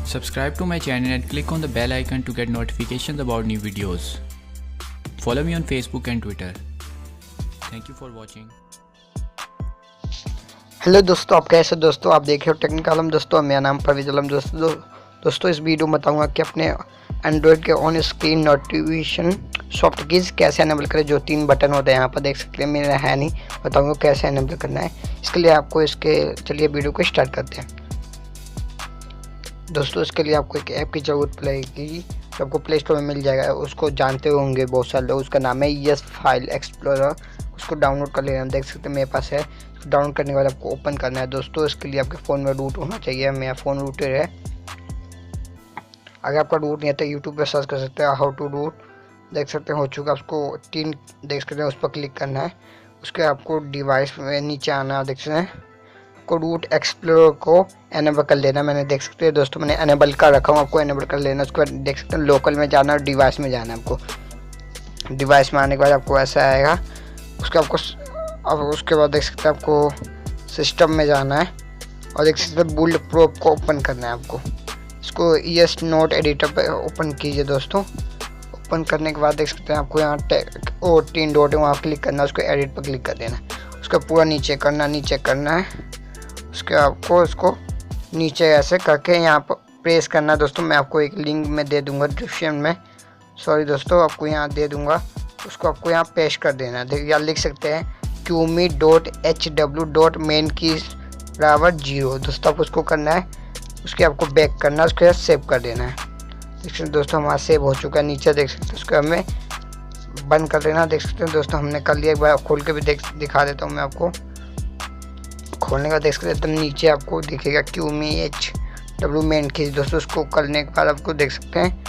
Subscribe to my channel and click on the bell icon to get notifications about new videos. Follow me on Facebook and Twitter. Thank you for watching. Hello दोस्तों, आप कैसे दोस्तों? आप देख रहे हो technical आलम दोस्तों। मेरा नाम परवेज आलम दोस्तों इस वीडियो में बताऊंगा कि अपने एंड्रॉयड के on screen notification soft keys कैसे एनेबल करें। जो 3 बटन होते हैं यहाँ पर देख सकते हैं, मेरा है नहीं, बताऊंगा कैसे एनेबल करना है। इसके लिए आपको चलिए वीडियो को स्टार्ट करते हैं दोस्तों। इसके लिए आपको एक ऐप की ज़रूरत पड़ेगी जो आपको प्ले स्टोर में मिल जाएगा। उसको जानते होंगे बहुत सारे लोग, उसका नाम है यस फाइल एक्सप्लोरर। उसको डाउनलोड कर लेना, देख सकते हैं मेरे पास है। डाउनलोड करने के बाद आपको ओपन करना है दोस्तों। इसके लिए आपके फ़ोन में रूट होना चाहिए। मेरा फ़ोन रूटेड है। अगर आपका रूट नहीं है तो यूट्यूब पे सर्च कर सकते हैं हाउ टू रूट, देख सकते हैं हो चुका। उसको 3 देख सकते हैं, उस पर क्लिक करना है। उसके आपको डिवाइस में नीचे आना, देख सकते हैं आपको रूट एक्सप्लोरर को एनेबल कर लेना। मैंने देख सकते हैं दोस्तों, मैंने एनेबल कर रखा हूँ, आपको एनेबल कर लेना। उसके बाद देख सकते हैं लोकल में जाना और डिवाइस में जाना है आपको। डिवाइस में आने के बाद आपको ऐसा आएगा। उसके बाद देख सकते हैं आपको सिस्टम में जाना है और देख सकते हैं बुल्ड प्रोब को ओपन करना है आपको। इसको ईएस नोट एडिटर पे ओपन कीजिए दोस्तों। ओपन करने के बाद देख सकते हैं आपको यहाँ 3 डॉट है, वहाँ क्लिक करना है। उसको एडिट पर क्लिक कर देना, उसका पूरा नीचे करना है। उसके आपको उसको नीचे ऐसे करके यहाँ पर प्रेस करना है दोस्तों। मैं आपको एक लिंक में दे दूँगा डिस्क्रिप्शन में, सॉरी दोस्तों आपको यहाँ दे दूँगा। उसको आपको यहाँ पेस्ट कर देना है। या लिख सकते हैं qemu.hw.mainkeys दोस्तों, आप उसको करना है। उसके आपको बैक करना है, उसके बाद सेव कर देना है। देख सकते हैं दोस्तों हमारा सेव हो चुका है। नीचे देख सकते हैं उसको हमें बंद कर देना। देख सकते हैं दोस्तों हमने कर लिया। एक बार खोल के भी दिखा देता हूँ मैं आपको। खोलने का देख सकते हैं एकदम नीचे आपको दिखेगा qemu.hw.mainkeys दोस्तों। उसको करने के बाद आपको देख सकते हैं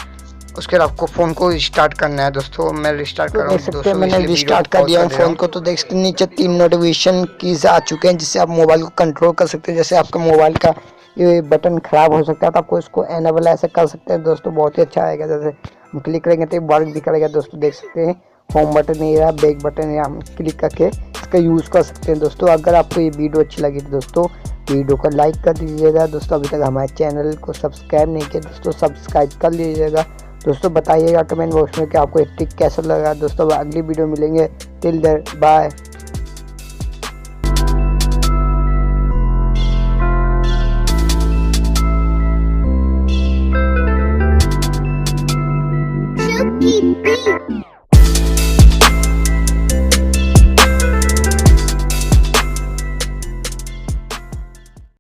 उसके बाद आपको फ़ोन को रिस्टार्ट करना है दोस्तों। मैं रिस्टार्ट कर रहा हूँ दोस्तों, मैंने रिस्टार्ट कर दिया फ़ोन को। तो देख सकते हैं नीचे 3 नोटिफिकेशन कीज आ चुके हैं जिससे आप मोबाइल को कंट्रोल कर सकते हैं। जैसे आपका मोबाइल का ये बटन ख़राब हो सकता है तो आपको इसको एनेबल ऐसे कर सकते हैं दोस्तों। बहुत ही अच्छा आएगा। जैसे हम क्लिक करेंगे तो बार दिखाएगा दोस्तों। देख सकते हैं होम बटन नहीं रहा, बैक बटन है, हम क्लिक करके इसका यूज़ कर सकते हैं दोस्तों। अगर आपको ये वीडियो अच्छी लगी तो दोस्तों वीडियो को लाइक कर दीजिएगा दोस्तों। अभी तक हमारे चैनल को सब्सक्राइब नहीं किया दोस्तों, सब्सक्राइब कर लीजिएगा दोस्तों। बताइएगा कमेंट बॉक्स में कि आपको ये ट्रिक कैसा लगा दोस्तों। अगली वीडियो मिलेंगे। Till there bye.